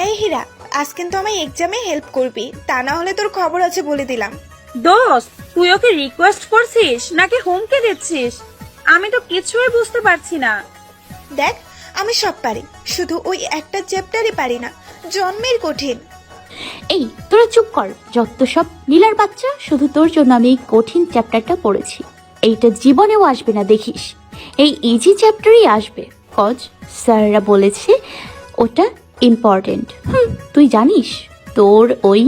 এই হীরা, আজ কিন্তু আমায় এক্সামে হেল্প করবি, তা না হলে তোর খবর আছে বলে দিলাম। দোস্ত, তুই ওকে রিকোয়েস্ট করছিস নাকি হুমকি দিচ্ছিস? আমি তো কিছুই বুঝতে পারছি না। দেখ, আমি সব পারি, শুধু ওই একটা চ্যাপ্টারই পারি না, জন্মের কঠিন। এই তোরা চুপ কর, যত সব নীলার বাচ্চা। শুধু তোর জন্য আমি এই কঠিন চ্যাপ্টারটা পড়েছি। এইটা জীবনেও আসবে না দেখিস, এই ইজি চ্যাপ্টারই আসবে। কজ স্যাররা বলেছে ওটা ইম্পর্টেন্ট। তুই জানিস তোর ওই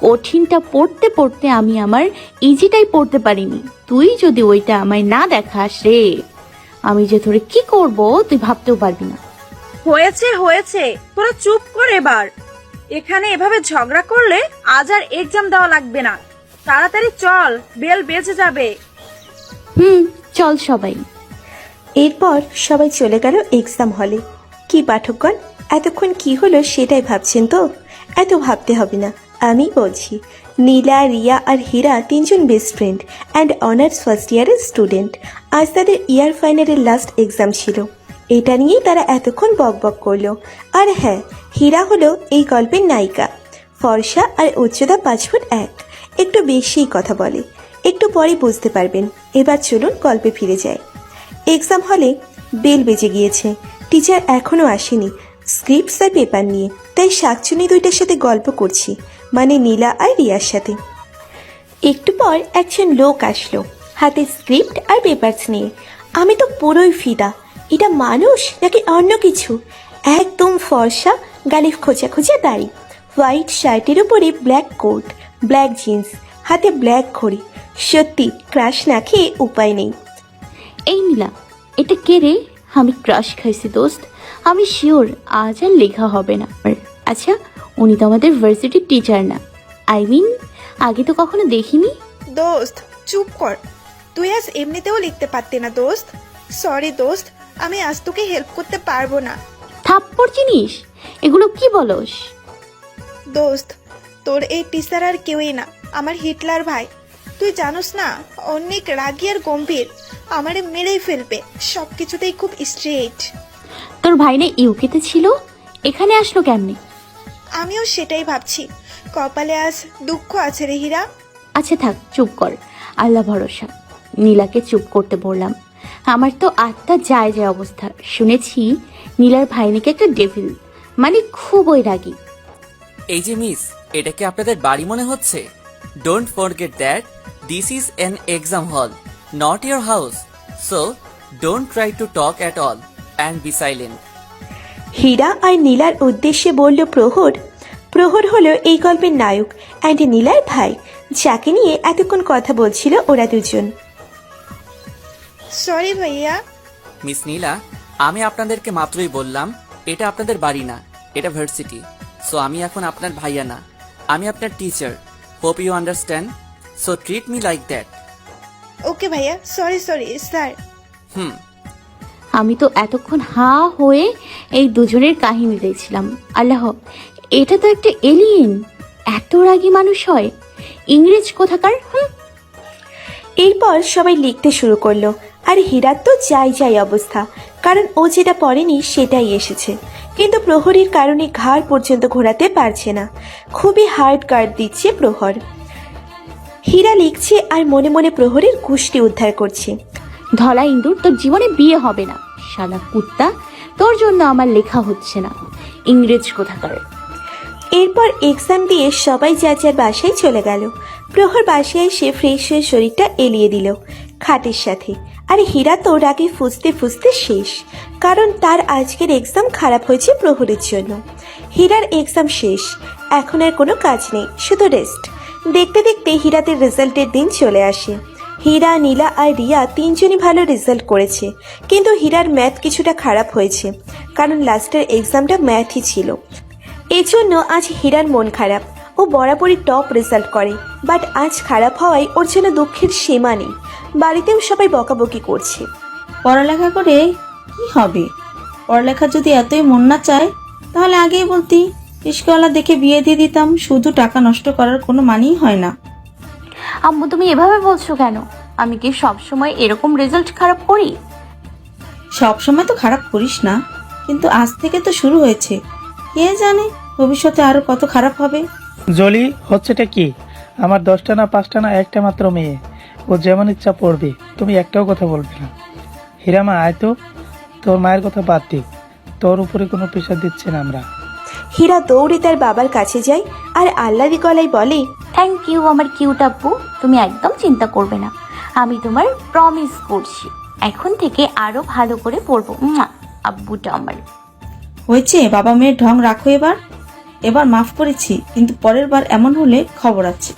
কঠিনটা পড়তে পড়তে আমি আমার ইজিটাই পড়তে পারিনি। তুই যদি ওইটা আমায় না দেখাস রে, আমি যে তোরে কি করব তুই ভাবতেও পারবি না। হয়েছে হয়েছে, তোরা চুপ কর এবার। এখানে এভাবে ঝগড়া করলে আজ আর এক্সাম দেওয়া লাগবে না। তাড়াতাড়ি চল, বেল বেজে যাবে। চল সবাই। এরপর সবাই চলে গেল এক্সাম হলে। কি পাঠকগণ, এতক্ষণ কি হলো সেটাই ভাবছেন তো? এত ভাবতে হবে না, আমি বলছি। নীলা, রিয়া আর হীরা তিনজন best friend and honours first ইয়ারের স্টুডেন্ট। আজ তাদের ইয়ার ফাইনালের লাস্ট এক্সাম ছিল। এটা নিয়েই তারা এতক্ষণ বকবক করলো। আর হ্যাঁ, হীরা হলো এই গল্পের নায়িকা। ফর্সা আর উচ্চতা 5 ফুট 1, একটু বেশিই কথা বলে। একটু পরে বুঝতে পারবেন। এবার চলুন গল্পে ফিরে যায়। এক্সাম হলে বেল বেজে গিয়েছে। টিচার এখনও আসেনি স্ক্রিপ্টস আর পেপার নিয়ে, তাই শাকচুনি দুইটার সাথে গল্প করছি, মানে নীলা আর রিয়ার সাথে। একটু পর একজন লোক আসলো, হাতে স্ক্রিপ্ট আর পেপারস নিয়ে। আমি তো পুরোই ফিদা। এটা মানুষ নাকি অন্য কিছু? একদম ফর্সা, গালে খোঁচা খোঁচা দাড়ি, হোয়াইট শার্টের উপরে ব্ল্যাক কোট, ব্ল্যাক জিন্স, হাতে ব্ল্যাক ঘড়ি। সত্যি ক্রাশ না খেয়ে উপায় নেই। এই নীলা, এটা কে রে? আমি ক্রাশ খাইছি দোস্ত। আমি শিওর আজ আর লেখা হবে না। আচ্ছা, উনি তো আমাদের ভার্সিটির টিচার না? আই মিন, আগে তো কখনো দেখিনি। দোস্ত চুপ কর, তুই আজ এমনিতেও লিখতে পারতি না দোস্ত। সরি দোস্ত, আমি আজ তোকে হেল্প করতে পারবো না। থাপ্পড় জিনিস এগুলো কি বলস? দোস্ত, তোর এই টিচার আর কেউই না, আমার হিটলার ভাই। তুই জানোস না, অনেক রাগী আর গম্ভীর, আমারে মেরেই ফেলবে, সব কিছুতেই খুব স্ট্রেট। তোর ভাই না ইউকেতে ছিল, এখানে আসলো কেমনে? আমিও সেটাই ভাবছি, কপালে আজ দুঃখ আছে রে হীরা। আচ্ছা থাক, চুপ কর, আল্লাহ ভরসা। নীলাকে চুপ করতে বললাম। আমার তো আত্মা যায় যায় অবস্থা। শুনেছি নীলার ভাই নাকি একটা ডেভিল, মানে খুবই রাগী। এই যে মিস, এটা কি আপনাদের বাড়ি মনে হচ্ছে? Don't forget that this is an exam hall, not your house. So don't try to talk at all and be silent. Hira আর নীলার উদ্দেশ্যে বলল প্রহর। প্রহর হলো এই গল্পের নায়ক অ্যান্ড নীলার ভাই, যাকে নিয়ে এতক্ষণ কথা বলছিল ওরা দুজন। সরি ভাইয়া। মিস নীলা, আমি আপনাদেরকে মাত্রই বললাম এটা আপনাদের বাড়ি না, এটা ভার্সিটি। সো আমি এখন আপনার ভাইয়া না, আমি আপনার teacher. Hope you understand. So treat me like that. Okay ভাইয়া, সরি সরি স্যার। আমি তো এতক্ষণ হা হয়ে এই দুজনের কাহিনী দেখছিলাম। আল্লাহ, এটা তো একটা এলিয়েন। এত রাগী মানুষ হয়? ইংরেজ কোথাকার। এরপর সবাই লিখতে শুরু করলো। আর হীরার তো যাই যাই অবস্থা, কারণ ও যেটা পড়েনি সেটাই এসেছে। কিন্তু প্রহরীর কারণে ঘাড় পর্যন্ত ঘোরাতে পারছে না। খুবই হার্ড গার্ড দিচ্ছে প্রহর। হীরা লিখছে আর মনে মনে প্রহরীর কুষ্টি উদ্ধার করছে। ধলা ইন্দুর, তোর জীবনে বিয়ে হবে না। শালা কুত্তা, তোর জন্য আমার লেখা হচ্ছে না, ইংরেজ কোথাকার। এরপর এক্সাম দিয়ে সবাই যার যার বাসায় চলে গেল। প্রহর বাসায় এসে ফ্রেশ হয়ে শরীরটা এলিয়ে দিল খাটের সাথে। আর হীরা তো রাগে ফুসতে ফুসতে শেষ, কারণ তার আজকের এক্সাম খারাপ হয়েছে প্রহরের জন্য। হীরার এক্সাম শেষ, এখন আর কোনো কাজ নেই, শুধু রেস্ট। দেখতে দেখতে হীরাদের রেজাল্টের দিন চলে আসে। হীরা, নীলা আর রিয়া তিনজনই ভালো রেজাল্ট করেছে, কিন্তু হীরার ম্যাথ কিছুটা খারাপ হয়েছে, কারণ লাস্টের এক্সামটা ম্যাথই ছিল। এজন্য আজ হীরার মন খারাপ। ও বরাবরই টপ রেজাল্ট করে, বাট আজ খারাপ হওয়ায় ওর জন্য দুঃখের সীমা নেই। বাড়িতেও সবাই বকাবকি করছে। পড়ালেখা করে কি হবে? পড়ালেখা যদি এতই মন না চায় তাহলে আগেই বলতি, রিস্কাওয়ালা দেখে বিয়ে দিয়ে দিতাম। শুধু টাকা নষ্ট করার কোনো মানেই হয় না। আম্মু, তুমি এভাবে বলছো কেন? আমি কি সবসময় এরকম রেজাল্ট খারাপ করি? সব সময় তো খারাপ করিস না, কিন্তু আজ থেকে তো শুরু হয়েছে। কে জানে ভবিষ্যতে আরো কত খারাপ হবে। জলি, হচ্ছেটা কি? আমার 10টা না 5টা না একটা মাত্র মেয়ে, ও যেমন ইচ্ছা পড়বে, তুমি একটাও কথা বলবে না। হিরামা, আয় তো, তোর মায়ের কথা বাদ দে, তোর উপরে কোনো প্রেশার দিচ্ছে না আমরা। হীরা দৌড়ে তার বাবার কাছে যায় আর আহ্লাদি গলায় বলে, থ্যাংক ইউ আমার কিউট আব্বু, তুমি একদম চিন্তা করবে না। আমি তোমার প্রমিস করছি এখন থেকে আরো ভালো করে পড়বো। আব্বুটা আমার। হয়েছে, বাবা মেয়ের ঢং রাখো এবার। এবার মাফ করেছি, কিন্তু পরের বার এমন হলে খবর আছে।